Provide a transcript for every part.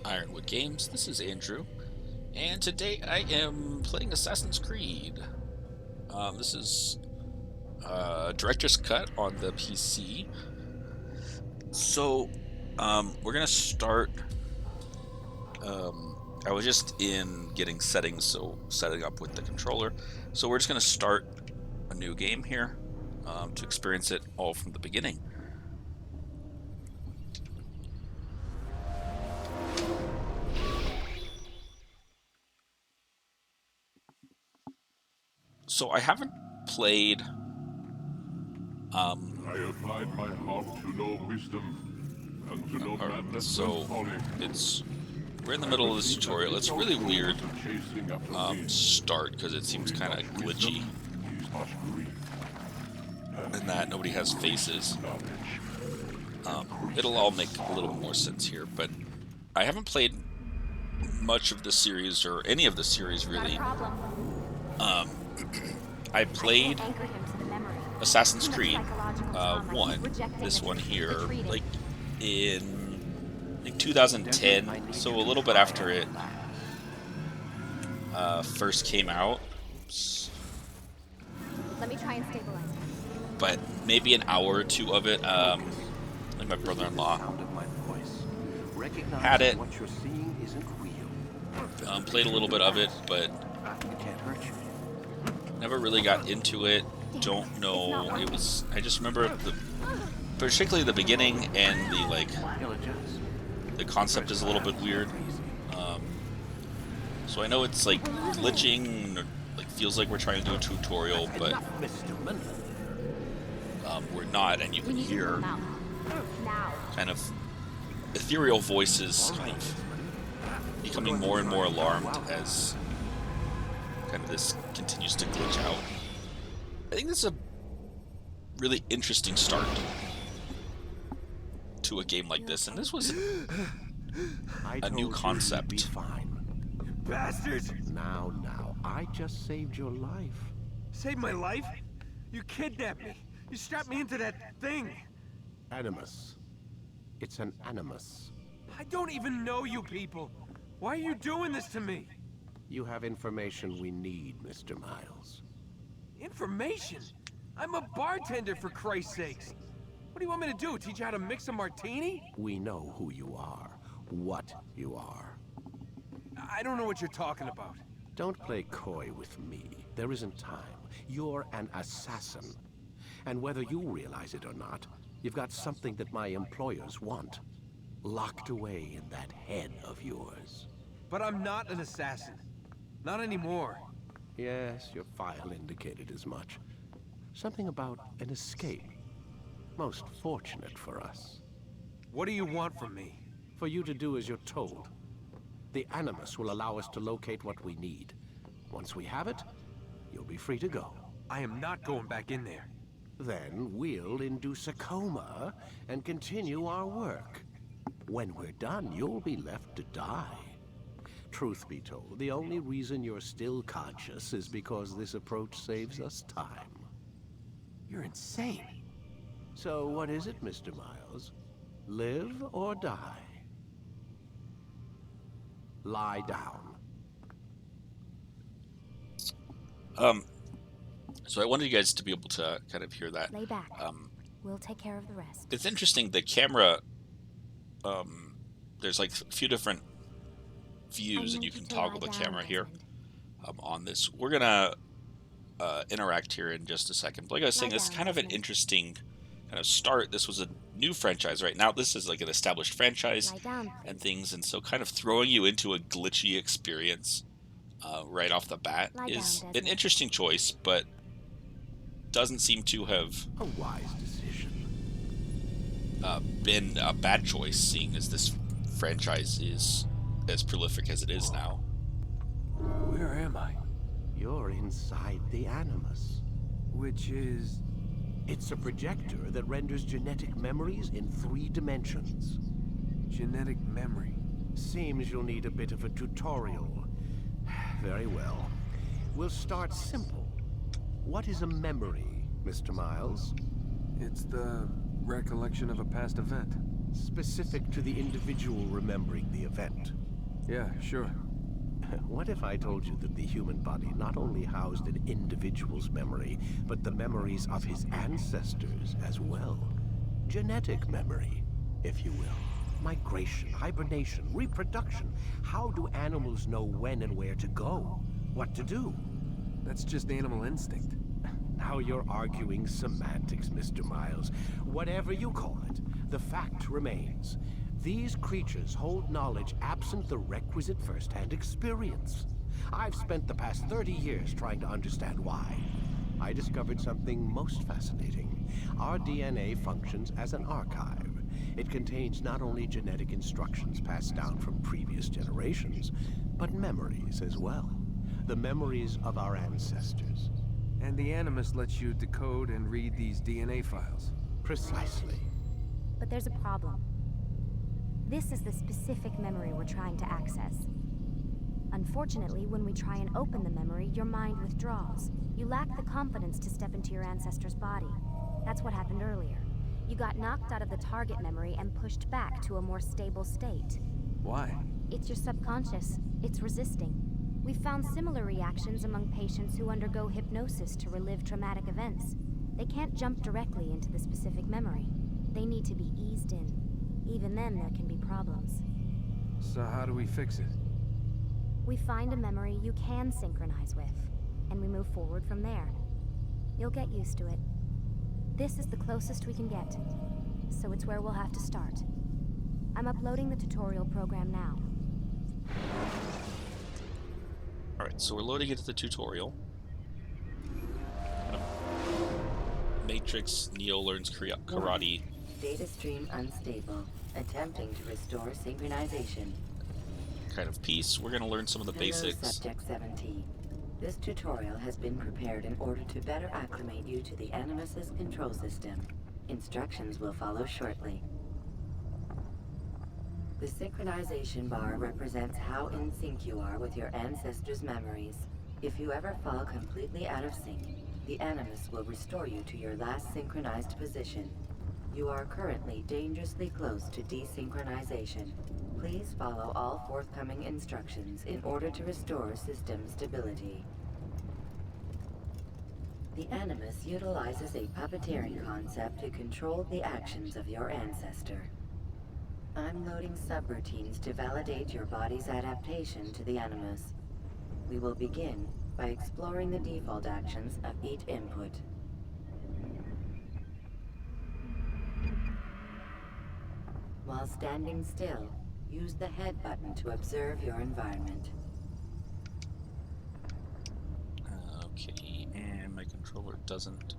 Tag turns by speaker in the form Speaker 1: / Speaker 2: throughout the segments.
Speaker 1: Ironwood Games. This is Andrew, and today I am playing Assassin's Creed. This is Director's Cut on the PC. So, we're gonna start. I was just in getting settings, so setting up with the controller. So we're just gonna start a new game here to experience it all from the beginning. So I haven't played.
Speaker 2: I applied my heart to know wisdom, and to know madness
Speaker 1: So
Speaker 2: and folly.
Speaker 1: we're in the middle of this tutorial. It's a really weird
Speaker 2: Chasing after me.
Speaker 1: start because it seems kind of glitchy
Speaker 2: He's not grief.
Speaker 1: in that nobody has faces.
Speaker 2: Knowledge.
Speaker 1: It'll all make a little more sense here, but I haven't played much of the series or any of the series really. I played Assassin's Creed 1, this one here, like in 2010, so a little bit after it first came out. Oops.
Speaker 3: Let me try and stabilize.
Speaker 1: But maybe an hour or two of it. Like my brother-in-law had it. Played a little bit of it, but never really got into it. Don't know. It was. I just remember particularly the beginning and the concept is a little bit weird. So I know it's like glitching, like feels like we're trying to do a tutorial, but we're not, and you can hear kind of ethereal voices kind of becoming more and more alarmed as kind of this continues to glitch out. I think this is a really interesting start to a game like this, and this was a new concept.
Speaker 4: Bastards!
Speaker 5: Now, I just saved your life.
Speaker 4: Saved my life? You kidnapped me. You strapped me into that thing.
Speaker 5: Animus. It's an animus.
Speaker 4: I don't even know you people. Why are you doing this to me?
Speaker 5: You have information we need, Mr. Miles.
Speaker 4: Information? I'm a bartender, for Christ's sakes. What do you want me to do? Teach you how to mix a martini?
Speaker 5: We know who you are, what you are.
Speaker 4: I don't know what you're talking about.
Speaker 5: Don't play coy with me. There isn't time. You're an assassin. And whether you realize it or not, you've got something that my employers want. Locked away in that head of yours.
Speaker 4: But I'm not an assassin. Not anymore.
Speaker 5: Yes, your file indicated as much. Something about an escape. Most fortunate for us.
Speaker 4: What do you want from me?
Speaker 5: For you to do as you're told. The Animus will allow us to locate what we need. Once we have it, you'll be free to go.
Speaker 4: I am not going back in there.
Speaker 5: Then we'll induce a coma and continue our work. When we're done, you'll be left to die. Truth be told, the only reason you're still conscious is because this approach saves us time.
Speaker 4: You're insane.
Speaker 5: So what is it, Mr. Miles? Live or die? Lie down.
Speaker 1: So I wanted you guys to be able to kind of hear that.
Speaker 3: Lay back. We'll take care of the rest.
Speaker 1: It's interesting, the camera, there's like a few different views, and you can toggle the camera here on this. We're gonna interact here in just a second. But like I was saying, it's kind of an interesting kind of start. This was a new franchise right now. This is like an established franchise and things, and so kind of throwing you into a glitchy experience right off the bat is an interesting choice, but doesn't seem to have
Speaker 5: A wise decision.
Speaker 1: been a bad choice, seeing as this franchise is as prolific as it is now.
Speaker 4: Where am I?
Speaker 5: You're inside the Animus.
Speaker 4: Which is...
Speaker 5: It's a projector that renders genetic memories in 3 dimensions.
Speaker 4: genetic memory.
Speaker 5: Seems you'll need a bit of a tutorial. Very well. We'll start simple. What is a memory, Mr. Miles?
Speaker 4: It's the recollection of a past event.
Speaker 5: specific to the individual remembering the event.
Speaker 4: Yeah, sure.
Speaker 5: What if I told you that the human body not only housed an individual's memory, but the memories of his ancestors as well? Genetic memory, if you will. Migration, hibernation, reproduction. How do animals know when and where to go? What to do?
Speaker 4: That's just animal instinct.
Speaker 5: Now you're arguing semantics, Mr. Miles. Whatever you call it, the fact remains. These creatures hold knowledge absent the requisite first-hand experience. I've spent the past 30 years trying to understand why. I discovered something most fascinating. Our DNA functions as an archive. It contains not only genetic instructions passed down from previous generations, but memories as well. The memories of our ancestors.
Speaker 4: And the Animus lets you decode and read these DNA files.
Speaker 5: Precisely.
Speaker 3: But there's a problem. This is the specific memory we're trying to access. Unfortunately, when we try and open the memory, your mind withdraws. You lack the confidence to step into your ancestor's body. That's what happened earlier. You got knocked out of the target memory and pushed back to a more stable state.
Speaker 4: Why?
Speaker 3: It's your subconscious. It's resisting. We've found similar reactions among patients who undergo hypnosis to relive traumatic events. They can't jump directly into the specific memory. They need to be eased in. Even then, there can be problems.
Speaker 4: So how do we fix it?
Speaker 3: We find a memory you can synchronize with, and we move forward from there. You'll get used to it. This is the closest we can get, so it's where we'll have to start. I'm uploading the tutorial program now.
Speaker 1: Alright, so we're loading into the tutorial. Matrix Neo learns karate.
Speaker 6: Data stream unstable. Attempting to restore synchronization.
Speaker 1: Kind of piece. We're going to learn some of the
Speaker 6: Hello,
Speaker 1: basics.
Speaker 6: Subject 17. This tutorial has been prepared in order to better acclimate you to the Animus's control system. Instructions will follow shortly. The synchronization bar represents how in sync you are with your ancestors' memories. If you ever fall completely out of sync, the Animus will restore you to your last synchronized position. You are currently dangerously close to desynchronization. Please follow all forthcoming instructions in order to restore system stability. The Animus utilizes a puppeteering concept to control the actions of your ancestor. I'm loading subroutines to validate your body's adaptation to the Animus. We will begin by exploring the default actions of each input. While standing still, use the head button to observe your environment.
Speaker 1: Okay, and my controller doesn't.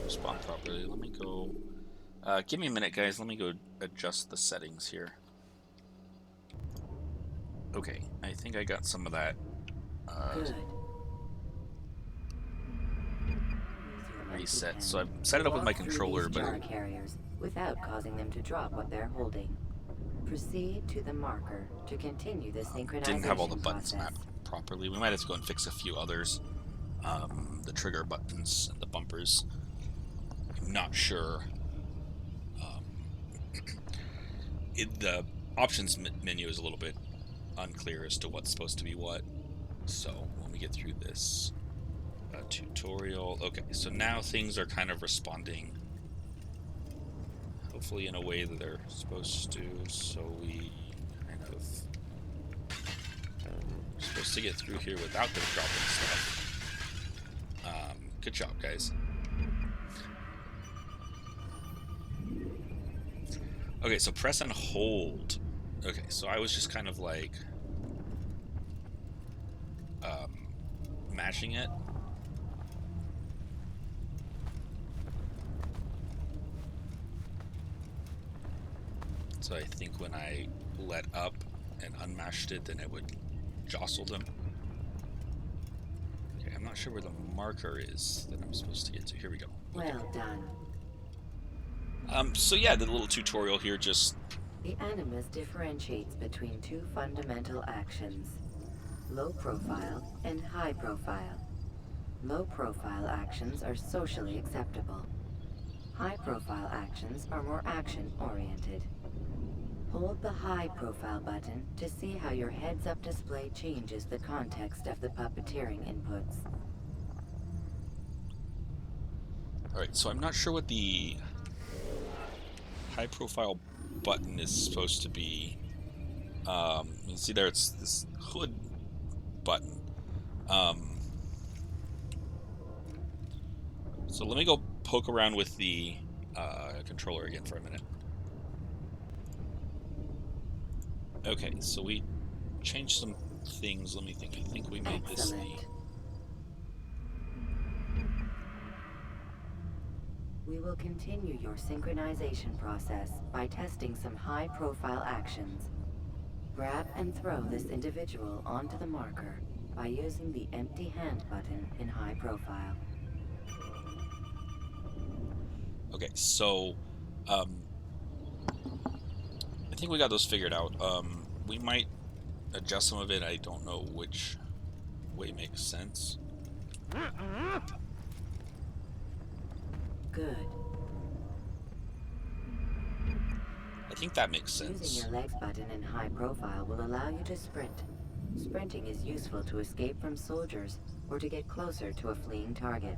Speaker 1: Respond properly. Let me go. Give me a minute, guys. Let me go adjust the settings here. Okay, I think I got some of that.
Speaker 6: Good.
Speaker 1: Reset. So I've set it up with my controller, but
Speaker 6: jar carriers without causing them to drop what they're holding. Proceed to the marker to continue the synchronization
Speaker 1: didn't have all the buttons
Speaker 6: process.
Speaker 1: mapped properly. We might have to go and fix a few others. The trigger buttons and the bumpers. I'm not sure. The options menu is a little bit unclear as to what's supposed to be what. So when we get through this tutorial, okay, so now things are kind of responding, hopefully in a way that they're supposed to. So we kind of supposed to get through here without them dropping stuff. Good job, guys. Okay, so press and hold. Okay, so I was just kind of like mashing it. So I think when I let up and unmashed it, then it would jostle them. Okay, I'm not sure where the marker is that I'm supposed to get to. Here we go. Okay.
Speaker 6: Well done.
Speaker 1: So yeah, the little tutorial here just...
Speaker 6: The Animus differentiates between two fundamental actions, low profile and high profile. Low-profile actions are socially acceptable. High-profile actions are more action-oriented. Hold the high-profile button to see how your heads-up display changes the context of the puppeteering inputs.
Speaker 1: Alright, so I'm not sure what the high profile button is supposed to be. You see there, it's this hood button. So let me go poke around with the controller again for a minute. Okay, so we changed some things. Let me think. I think we made this the...
Speaker 6: Excellent. We will continue your synchronization process by testing some high-profile actions. Grab and throw this individual onto the marker by using the empty hand button in high profile.
Speaker 1: Okay, so I think we got those figured out. We might adjust some of it. I don't know which way makes sense.
Speaker 6: Good.
Speaker 1: I think that makes sense.
Speaker 6: Using your legs button in high profile will allow you to sprint. Sprinting is useful to escape from soldiers or to get closer to a fleeing target.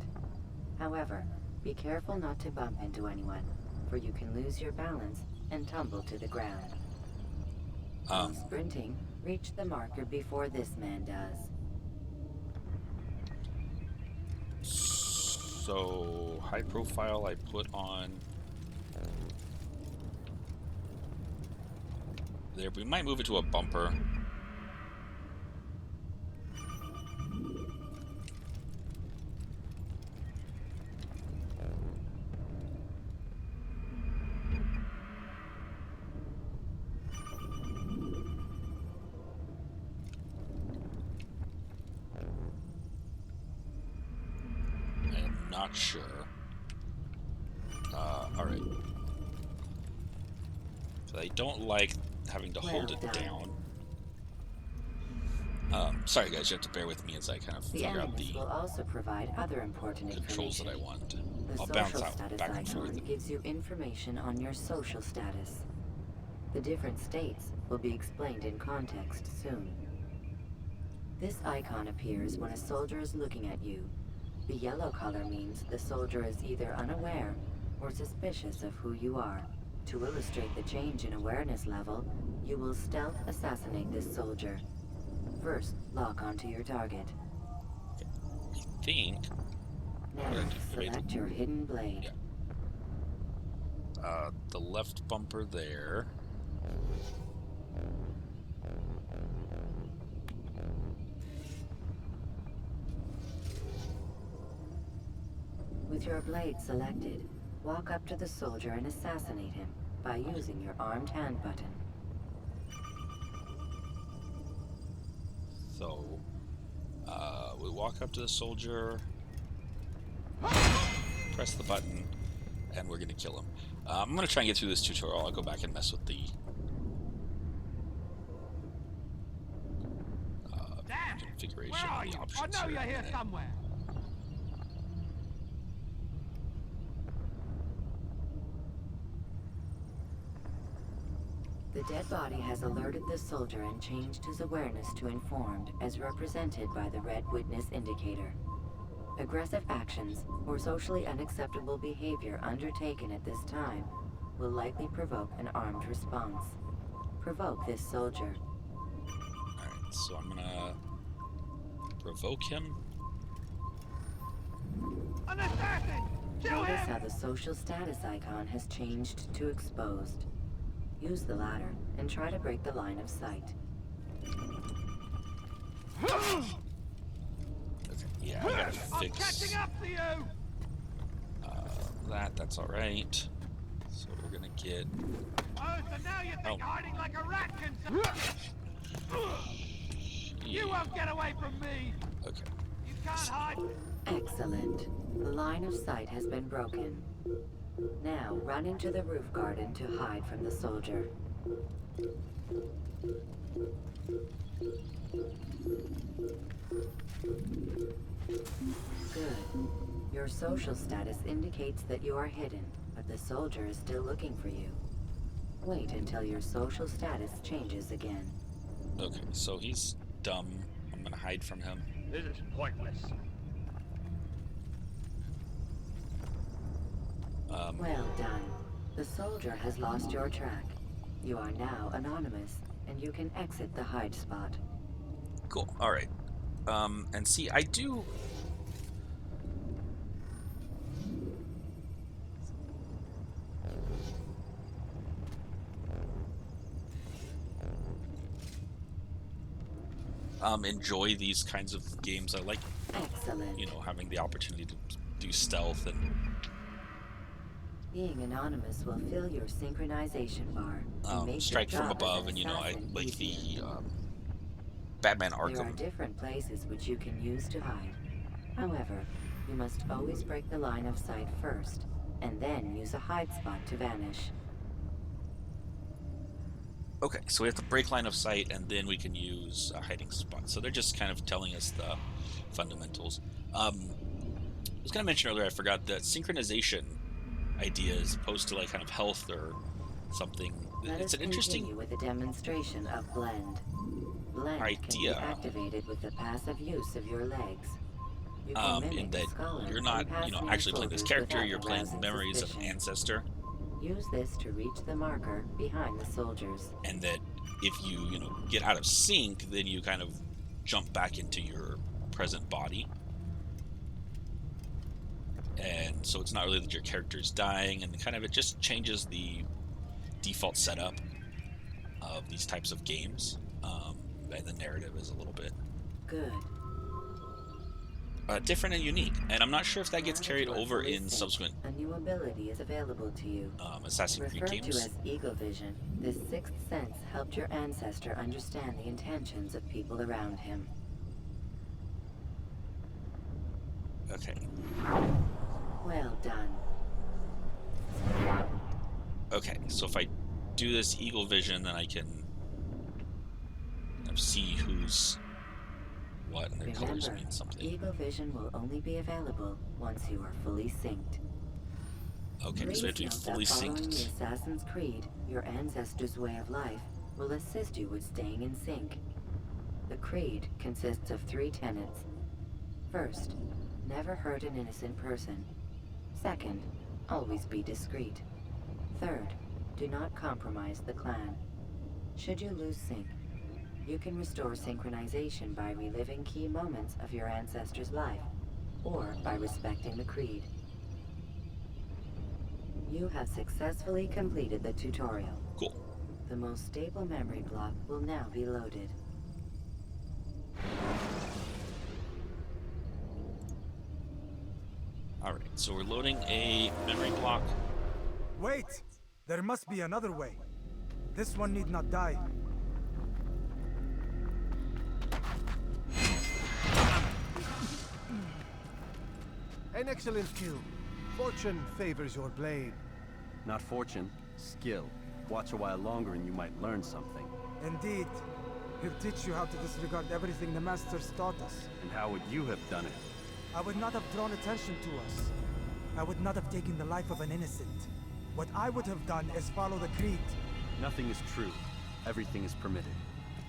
Speaker 6: However, be careful not to bump into anyone, for you can lose your balance and tumble to the ground. While sprinting, reach the marker before this man does.
Speaker 1: So, high profile I put on there. We might move it to a bumper. I am not sure. Alright. So I don't like having to hold it down. Sorry guys, you have to bear with me as I kind of
Speaker 6: The
Speaker 1: figure out
Speaker 6: animus
Speaker 1: the
Speaker 6: will also provide other important
Speaker 1: controls that I
Speaker 6: information.
Speaker 1: want.
Speaker 6: The
Speaker 1: I'll bounce
Speaker 6: social
Speaker 1: out
Speaker 6: status
Speaker 1: back and
Speaker 6: icon
Speaker 1: forth.
Speaker 6: gives you information on your social status. The different states will be explained in context soon. This icon appears when a soldier is looking at you. The yellow color means the soldier is either unaware or suspicious of who you are. To illustrate the change in awareness level, you will stealth assassinate this soldier. First, lock onto your target.
Speaker 1: I think...
Speaker 6: Now, select your hidden blade.
Speaker 1: Yeah. The left bumper there.
Speaker 6: With your blade selected, walk up to the soldier and assassinate him by using your armed hand button.
Speaker 1: So, we walk up to the soldier, press the button, and we're going to kill him. I'm going to try and get through this tutorial. I'll go back and mess with the configuration of the options.
Speaker 7: I know you're here somewhere.
Speaker 6: The dead body has alerted the soldier and changed his awareness to informed, as represented by the red witness indicator. Aggressive actions or socially unacceptable behavior undertaken at this time will likely provoke an armed response. Provoke this soldier.
Speaker 1: Alright, so I'm gonna provoke him.
Speaker 7: An assassin! Kill
Speaker 6: Notice
Speaker 7: him!
Speaker 6: how the social status icon has changed to exposed. Use the ladder and try to break the line of sight.
Speaker 1: Okay, yeah, I gotta
Speaker 7: I'm
Speaker 1: fix
Speaker 7: catching up to you!
Speaker 1: that's alright. So we're gonna get...
Speaker 7: Oh, so now you think hiding like a rat can... You won't get away from me!
Speaker 1: Okay.
Speaker 7: You can't hide...
Speaker 6: Excellent. The line of sight has been broken. Now, run into the roof garden to hide from the soldier. Good. Your social status indicates that you are hidden, but the soldier is still looking for you. Wait until your social status changes again.
Speaker 1: Okay, so he's dumb. I'm gonna hide from him.
Speaker 7: This is pointless.
Speaker 6: Well done. The soldier has lost your track. You are now anonymous, and you can exit the hide spot.
Speaker 1: Cool. All right. And see, I do. Enjoy these kinds of games. I like,
Speaker 6: Excellent.
Speaker 1: having the opportunity to do stealth and
Speaker 6: Being anonymous will fill your synchronization bar and make
Speaker 1: strike
Speaker 6: your
Speaker 1: from
Speaker 6: job as
Speaker 1: above,
Speaker 6: an
Speaker 1: and I
Speaker 6: assassin
Speaker 1: like
Speaker 6: easier.
Speaker 1: the Batman
Speaker 6: There are
Speaker 1: Arkham.
Speaker 6: different places which you can use to hide. However, you must always break the line of sight first, and then use a hide spot to vanish.
Speaker 1: Okay, so we have to break line of sight, and then we can use a hiding spot. So they're just kind of telling us the fundamentals. I was going to mention earlier, I forgot that synchronization idea as opposed to like kind of health or something.
Speaker 6: Let
Speaker 1: It's
Speaker 6: us
Speaker 1: an interesting
Speaker 6: continue with a demonstration of blend. Blend can be
Speaker 1: idea.
Speaker 6: activated with the passive use of your legs. You can
Speaker 1: In
Speaker 6: mimic
Speaker 1: that
Speaker 6: a scholar
Speaker 1: you're not,
Speaker 6: and pass near
Speaker 1: actually playing this
Speaker 6: soldiers
Speaker 1: character.
Speaker 6: without
Speaker 1: You're playing
Speaker 6: arousing
Speaker 1: memories of an
Speaker 6: suspicion.
Speaker 1: ancestor,
Speaker 6: Use this to reach the marker behind the soldiers.
Speaker 1: and that if you, get out of sync, then you kind of jump back into your present body. And so it's not really that your character's dying, and kind of it just changes the default setup of these types of games. And the narrative is a little bit
Speaker 6: Good.
Speaker 1: different and unique. And I'm not sure if that
Speaker 6: Now
Speaker 1: gets
Speaker 6: that
Speaker 1: carried
Speaker 6: you are
Speaker 1: over
Speaker 6: fully
Speaker 1: in
Speaker 6: synced,
Speaker 1: subsequent
Speaker 6: a new ability is available to you.
Speaker 1: Assassin's Creed
Speaker 6: Referred to
Speaker 1: games.
Speaker 6: as Eagle Vision, this sixth sense helped your ancestor understand the intentions of people around him.
Speaker 1: Okay.
Speaker 6: Well done.
Speaker 1: Okay, so if I do this Eagle Vision, then I can kind of see who's what, and their colors
Speaker 6: Remember,
Speaker 1: mean something.
Speaker 6: Eagle Vision will only be available once you are fully synced.
Speaker 1: Okay, so we have to be
Speaker 6: Please note
Speaker 1: fully
Speaker 6: that following the
Speaker 1: synced.
Speaker 6: Assassin's Creed, your ancestor's way of life will assist you with staying in sync. The creed consists of 3 tenets. First, never hurt an innocent person. Second, always be discreet. Third, do not compromise the clan. Should you lose sync, you can restore synchronization by reliving key moments of your ancestor's life, or by respecting the creed. You have successfully completed the tutorial.
Speaker 1: Cool.
Speaker 6: The most stable memory block will now be loaded.
Speaker 1: Alright, so we're loading a memory block.
Speaker 8: Wait! There must be another way. This one need not die.
Speaker 9: An excellent kill. Fortune favors your blade.
Speaker 10: Not fortune, skill. Watch a while longer and you might learn something.
Speaker 8: Indeed. He'll teach you how to disregard everything the Masters taught us.
Speaker 10: And how would you have done it?
Speaker 8: I would not have drawn attention to us. I would not have taken the life of an innocent. What I would have done is follow the creed.
Speaker 10: Nothing is true. Everything is permitted.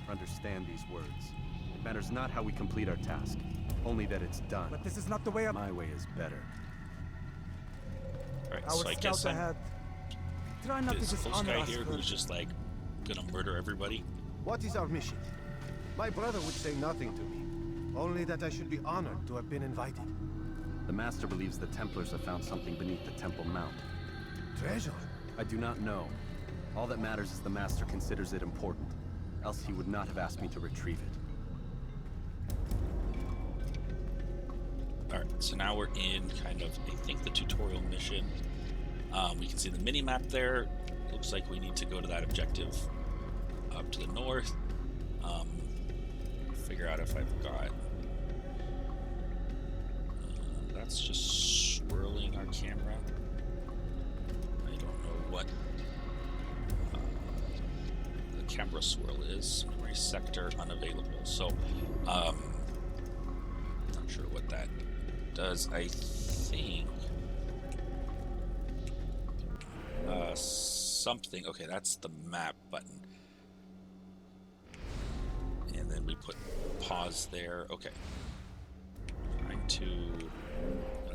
Speaker 10: Understand these words. It matters not how we complete our task, only that it's done.
Speaker 8: But this is not the way of...
Speaker 10: My way is better.
Speaker 1: Alright,
Speaker 8: I
Speaker 1: so
Speaker 8: would
Speaker 1: I
Speaker 8: scout
Speaker 1: guess I'm
Speaker 8: ahead. Try not to
Speaker 1: this host
Speaker 8: dishonor
Speaker 1: guy
Speaker 8: us
Speaker 1: here
Speaker 8: first.
Speaker 1: who's just like gonna murder everybody.
Speaker 9: What is our mission? My brother would say nothing to me. Only that I should be honored to have been invited.
Speaker 10: The Master believes the Templars have found something beneath the Temple Mount.
Speaker 9: Treasure?
Speaker 10: I do not know. All that matters is the Master considers it important. Else he would not have asked me to retrieve it.
Speaker 1: Alright, so now we're in kind of, I think, the tutorial mission. We can see the mini-map there. Looks like we need to go to that objective up to the north. Figure out if I've got... that's just swirling our camera. I don't know what the camera swirl is. Memory sector unavailable. So, not sure what that does, I think, something. Okay, that's the map button. And then we put pause there. Okay. Trying to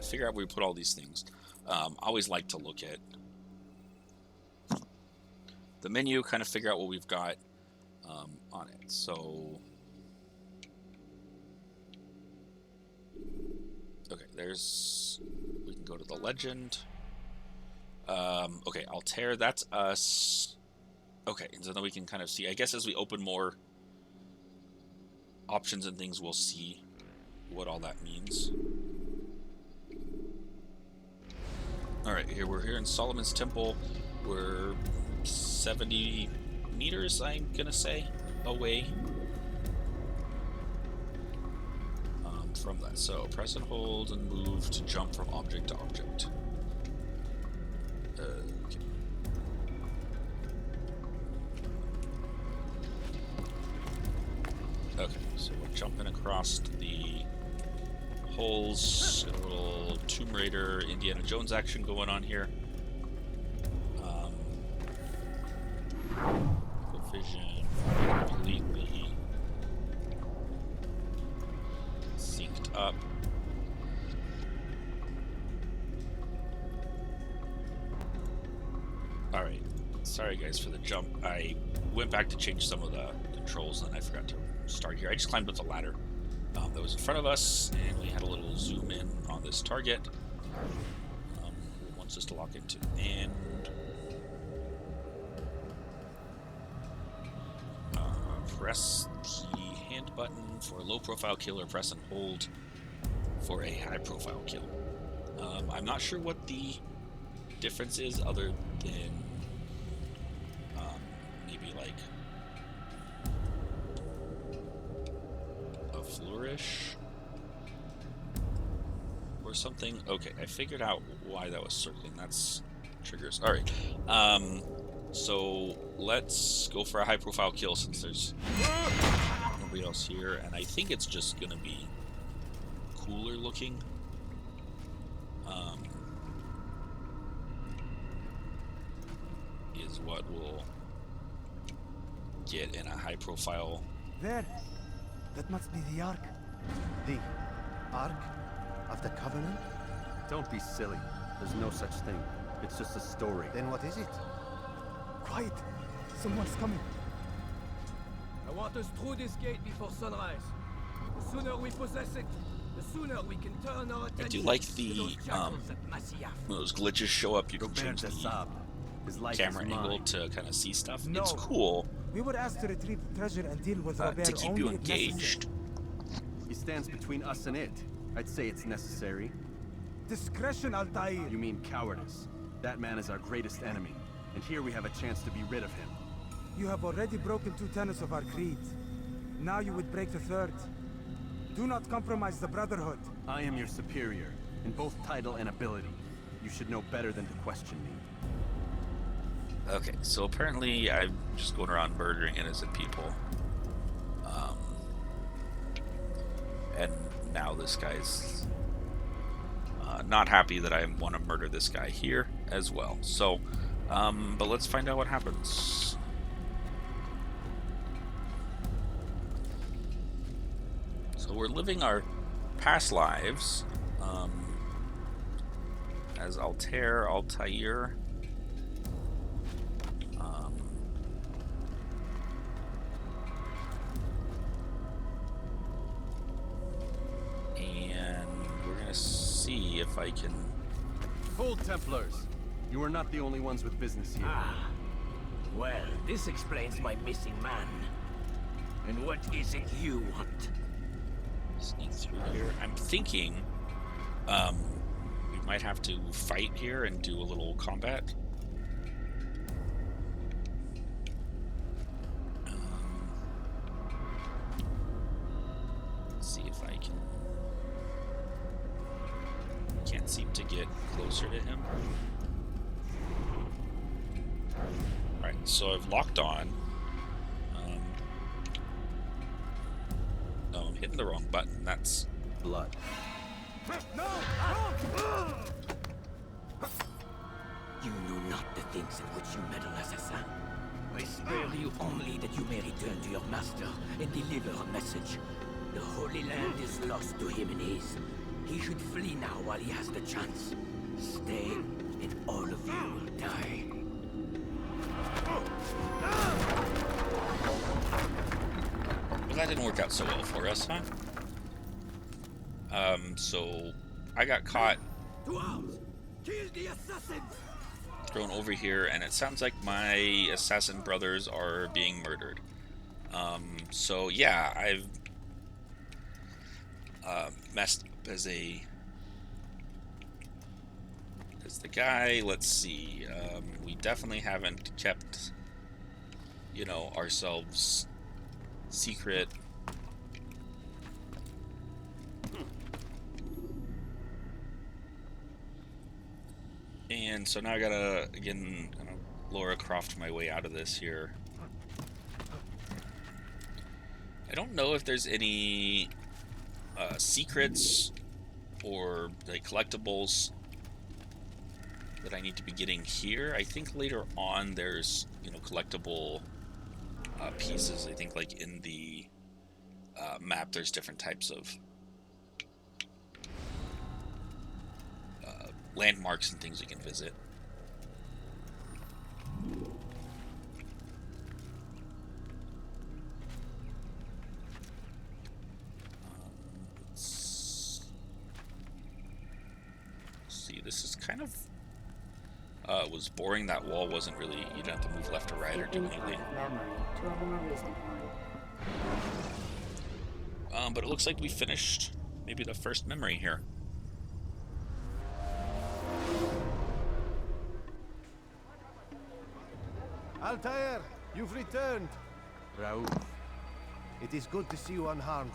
Speaker 1: figure out where we put all these things. I always like to look at the menu, kind of figure out what we've got on it. So, okay, we can go to the legend. Okay, Altair, that's us. Okay, and so then we can kind of see, I guess as we open more options and things, we'll see what all that means. Alright, we're here in Solomon's Temple. We're 70 meters, I'm gonna say, away from that. So press and hold and move to jump from object to object. Okay. Okay, so we're jumping across the holes. A little Tomb Raider, Indiana Jones action going on here. The vision completely synced up. Alright, sorry guys for the jump. I went back to change some of the controls and I forgot to start here. I just climbed up the ladder that was in front of us, and we had a little zoom in on this target. It wants us to lock into. And press the hand button for a low profile kill, or press and hold for a high profile kill. I'm not sure what the difference is other than maybe like a flourish or something. Okay, I figured out why that was circling. That's triggers. All right. So let's go for a high profile kill since there's nobody else here, and I think it's just gonna be cooler looking. Is what we'll get in a high profile.
Speaker 8: There. That must be the Ark.
Speaker 9: The Ark of the Covenant?
Speaker 10: Don't be silly. There's no such thing. It's just a story.
Speaker 9: Then what is it?
Speaker 8: Quiet. Someone's coming.
Speaker 7: I want us through this gate before sunrise. The sooner we possess it, the sooner we can turn our attention.
Speaker 1: I do like
Speaker 7: to
Speaker 1: the
Speaker 7: those jackals at Masyaf.
Speaker 1: when those glitches show up. You can change the
Speaker 10: His life
Speaker 1: camera
Speaker 10: is mine.
Speaker 1: angle to kind of see stuff.
Speaker 8: No.
Speaker 1: It's cool
Speaker 8: We were asked to retrieve the treasure and deal with Robert
Speaker 1: to keep
Speaker 8: only
Speaker 1: you
Speaker 8: if necessary.
Speaker 1: engaged.
Speaker 10: He stands between us and it. I'd say it's necessary.
Speaker 8: Discretion, Altair.
Speaker 10: You mean cowardice. That man is our greatest enemy, and here we have a chance to be rid of him.
Speaker 8: You have already broken 2 tenets of our creed. Now you would break the 3rd. Do not compromise the Brotherhood.
Speaker 10: I am your superior, in both title and ability. You should know better than to question me.
Speaker 1: Okay, so apparently I'm just going around murdering innocent people. And now this guy's not happy that I want to murder this guy here as well. So, but let's find out what happens. So we're living our past lives as Altair. And we're gonna see if I can.
Speaker 10: Hold, Templars! You are not the only ones with business here.
Speaker 7: Ah, well, this explains my missing man. And what is it you want?
Speaker 1: Sneak through here. I'm thinking we might have to fight here and do a little combat. Let's see if I can. Can't seem to get closer to him. Alright, so I've locked on. No, I'm hitting the wrong button. That's
Speaker 10: Blood.
Speaker 11: You know not the things in which you meddle, assassin. I spare you only that you may return to your master and deliver a message. The Holy Land is lost to him and his. He should flee now while he has the chance. Stay, and all of you will die.
Speaker 1: Well, that didn't work out so well for us, huh? So I got caught
Speaker 11: To arms! Kill the assassins!
Speaker 1: thrown over here, and it sounds like my assassin brothers are being murdered. So yeah, I've messed up as the guy. Let's see. We definitely haven't kept, you know, ourselves secret. And so now I gotta, again, kind of Laura Croft my way out of this here. I don't know if there's any secrets or like collectibles that I need to be getting here. I think later on there's, you know, collectible pieces. I think like in the map there's different types of landmarks and things you can visit. Let's see, this is kind of was boring. That wall wasn't really, you didn't have to move left or right or do anything. But it looks like we finished maybe the first memory here.
Speaker 9: Altair, you've returned.
Speaker 10: Raoul,
Speaker 9: It is good to see you unharmed.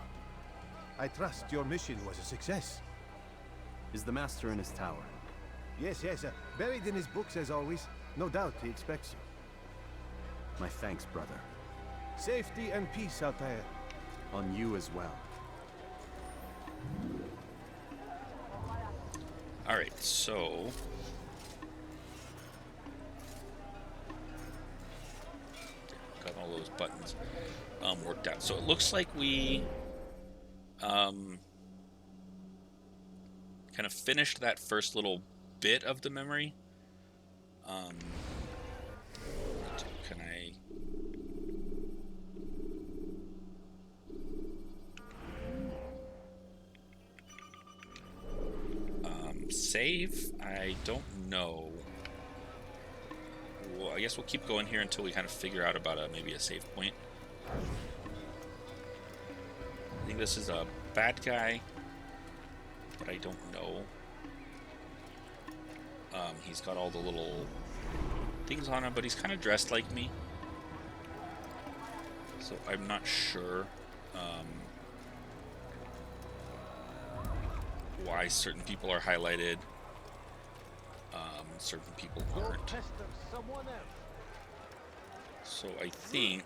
Speaker 9: I trust your mission was a success.
Speaker 10: is the master in his tower?
Speaker 9: Yes, buried in his books as always. No doubt he expects you.
Speaker 10: My thanks, brother.
Speaker 9: Safety and peace, Altair.
Speaker 10: On you as well.
Speaker 1: Alright, so got all those buttons worked out. So it looks like we kind of finished that first little bit of the memory. Can I... save? I don't know. Well, I guess we'll keep going here until we kind of figure out about maybe a save point. I think this is a bad guy, but I don't know. He's got all the little things on him, but he's kind of dressed like me, so I'm not sure why certain people are highlighted, certain people aren't. So I think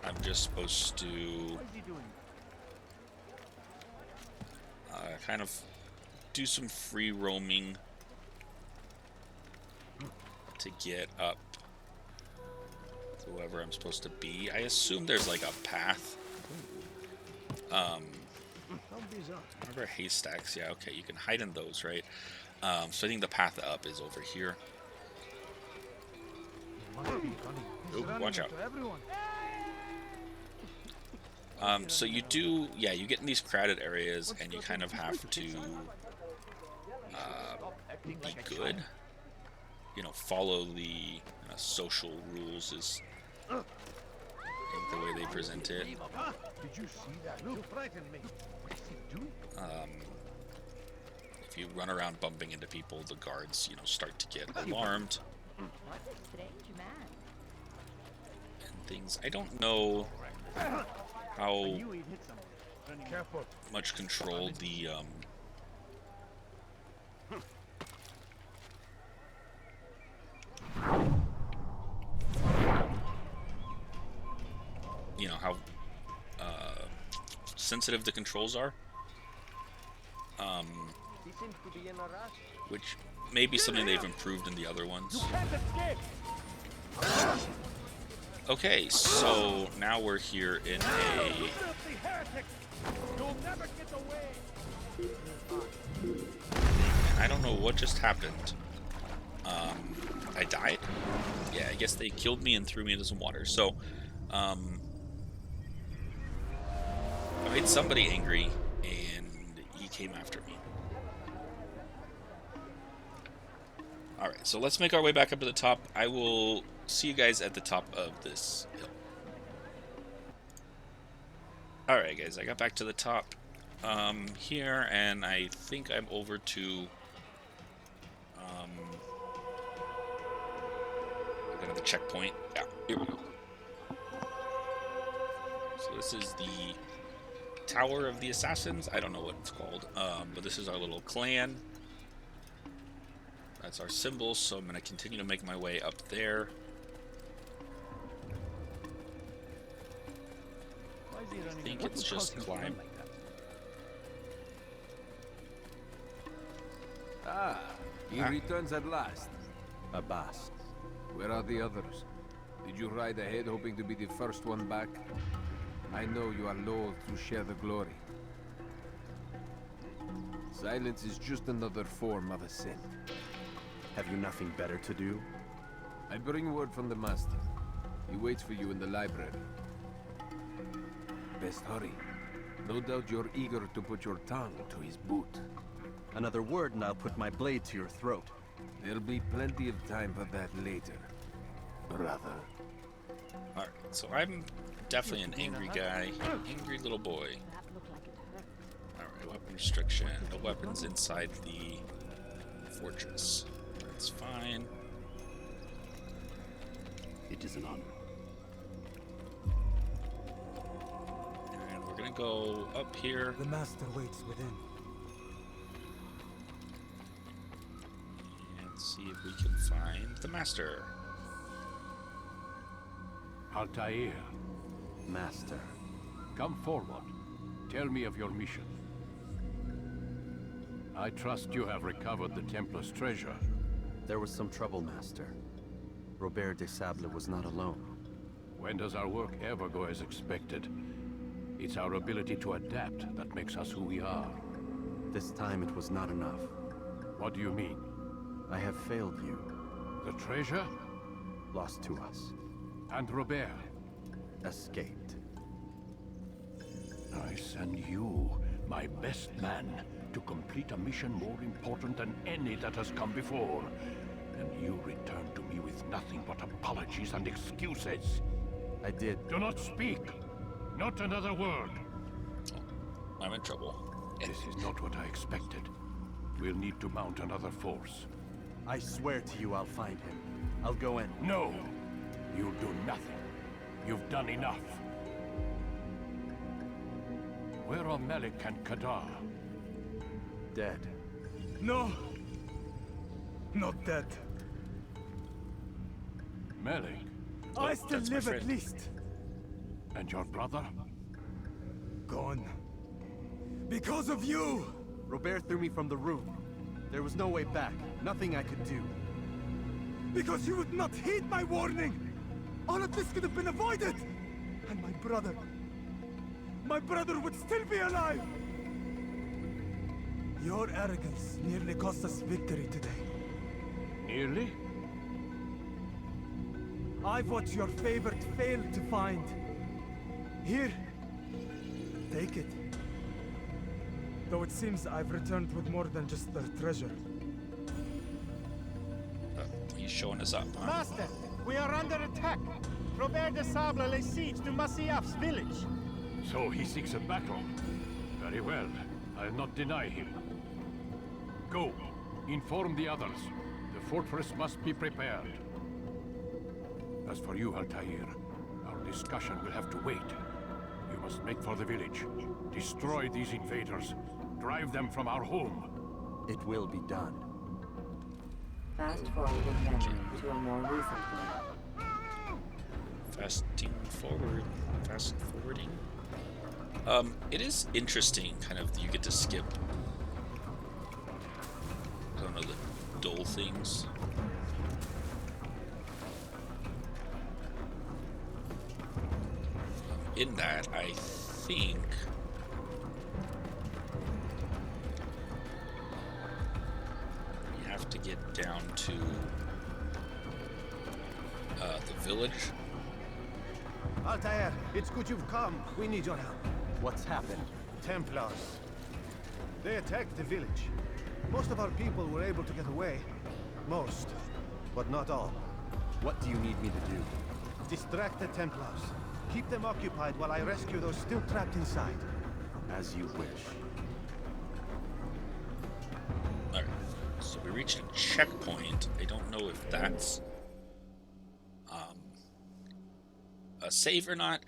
Speaker 1: I'm just supposed to kind of do some free roaming to get up to whoever I'm supposed to be. I assume there's like a path. Remember haystacks? Yeah, okay, you can hide in those, right? So I think the path up is over here. Oop, watch out. So you do, yeah, you get in these crowded areas and you kind of have to be good. You know, follow the social rules is, I think, the way they present it.
Speaker 9: Did you see that? You frightened me. What did he do?
Speaker 1: If you run around bumping into people, the guards, you know, start to get alarmed. And things. I don't know how much control the you know, how sensitive the controls are. which may be something they've improved in the other ones. Okay, so now we're here in a... I don't know what just happened. I died? Yeah, I guess they killed me and threw me into some water. So, I made somebody angry, and he came after me. Alright, so let's make our way back up to the top. I will see you guys at the top of this hill. Alright guys, I got back to the top here, and I think I'm over to another checkpoint. Yeah, here we go. So this is the Tower of the Assassins. I don't know what it's called, but this is our little clan. That's our symbol, so I'm going to continue to make my way up there. I think it's just climb.
Speaker 4: Ah, he returns at last.
Speaker 10: Abbas.
Speaker 4: Where are the others? Did you ride ahead hoping to be the first one back? I know you are loath to share the glory. Silence is just another form of a sin.
Speaker 10: Have you nothing better to do?
Speaker 4: I bring word from the Master. He waits for you in the library. Best hurry. No doubt you're eager to put your tongue to his boot.
Speaker 10: Another word and I'll put my blade to your throat.
Speaker 4: There'll be plenty of time for that later, brother.
Speaker 1: Alright, so I'm definitely an angry guy. Angry little boy. Alright, weapon restriction. No weapons inside the fortress. That's fine.
Speaker 10: It is an honor.
Speaker 1: And we're gonna go up here.
Speaker 8: The master waits within.
Speaker 1: And see if we can find the master.
Speaker 2: Altair,
Speaker 10: Master.
Speaker 2: come forward. Tell me of your mission. I trust you have recovered the Templar's treasure.
Speaker 10: There was some trouble, Master. Robert de Sable was not alone.
Speaker 2: When does our work ever go as expected? It's our ability to adapt that makes us who we are.
Speaker 10: This time it was not enough.
Speaker 2: What do you mean?
Speaker 10: I have failed you.
Speaker 2: The treasure?
Speaker 10: Lost to us.
Speaker 2: And Robert?
Speaker 10: Escaped.
Speaker 2: I send you, my best man, to complete a mission more important than any that has come before. And you return to me with nothing but apologies and excuses.
Speaker 10: I did.
Speaker 2: Do not speak. Not another word.
Speaker 1: I'm in trouble.
Speaker 2: This is not what I expected. We'll need to mount another force.
Speaker 10: I swear to you I'll find him. I'll go in.
Speaker 2: No! You'll do nothing. You've done enough. Where are Malik and Kadar?
Speaker 10: Dead.
Speaker 8: No! Not dead.
Speaker 2: Malik?
Speaker 8: I still
Speaker 1: that's my
Speaker 8: live at
Speaker 1: friend.
Speaker 8: least.
Speaker 2: And your brother?
Speaker 8: Gone. Because of you!
Speaker 10: Robert threw me from the room. There was no way back. Nothing I could do.
Speaker 8: Because you would not heed my warning! All of this could have been avoided! And my brother... My brother would still be alive! Your arrogance nearly cost us victory today.
Speaker 2: Nearly?
Speaker 8: I've what your favorite failed to find. Here. Take it. Though it seems I've returned with more than just their treasure.
Speaker 1: He's showing us up, huh?
Speaker 12: Master, we are under attack. Robert de Sable lays siege to Masyaf's village.
Speaker 2: So he seeks a battle. Very well. I'll not deny him. Go. Inform the others. The fortress must be prepared. As for you, Altair, our discussion will have to wait. You must make for the village. Destroy these invaders. Drive them from our home.
Speaker 10: It will be done.
Speaker 6: Fast forwarding memory to a more recent one.
Speaker 1: Fasting forward. Fast forwarding. It is interesting, kind of, you get to skip one of the dull things. In that, I think we have to get down to the village.
Speaker 9: Altair, it's good you've come. We need your help.
Speaker 10: What's happened?
Speaker 9: Templars. They attacked the village. Most of our people were able to get away. Most, but not all.
Speaker 10: What do you need me to do?
Speaker 9: Distract the Templars. Keep them occupied while I rescue those still trapped inside.
Speaker 10: As you wish.
Speaker 1: Alright, so we reached a checkpoint. I don't know if that's a save or not,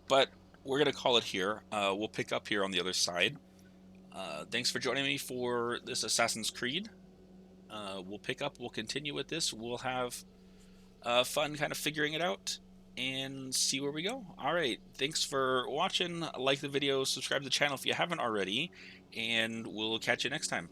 Speaker 1: but we're going to call it here. We'll pick up here on the other side. Thanks for joining me for this Assassin's Creed. We'll pick up, we'll continue with this. We'll have fun kind of figuring it out and see where we go. Alright, thanks for watching. Like the video, subscribe to the channel if you haven't already, and we'll catch you next time.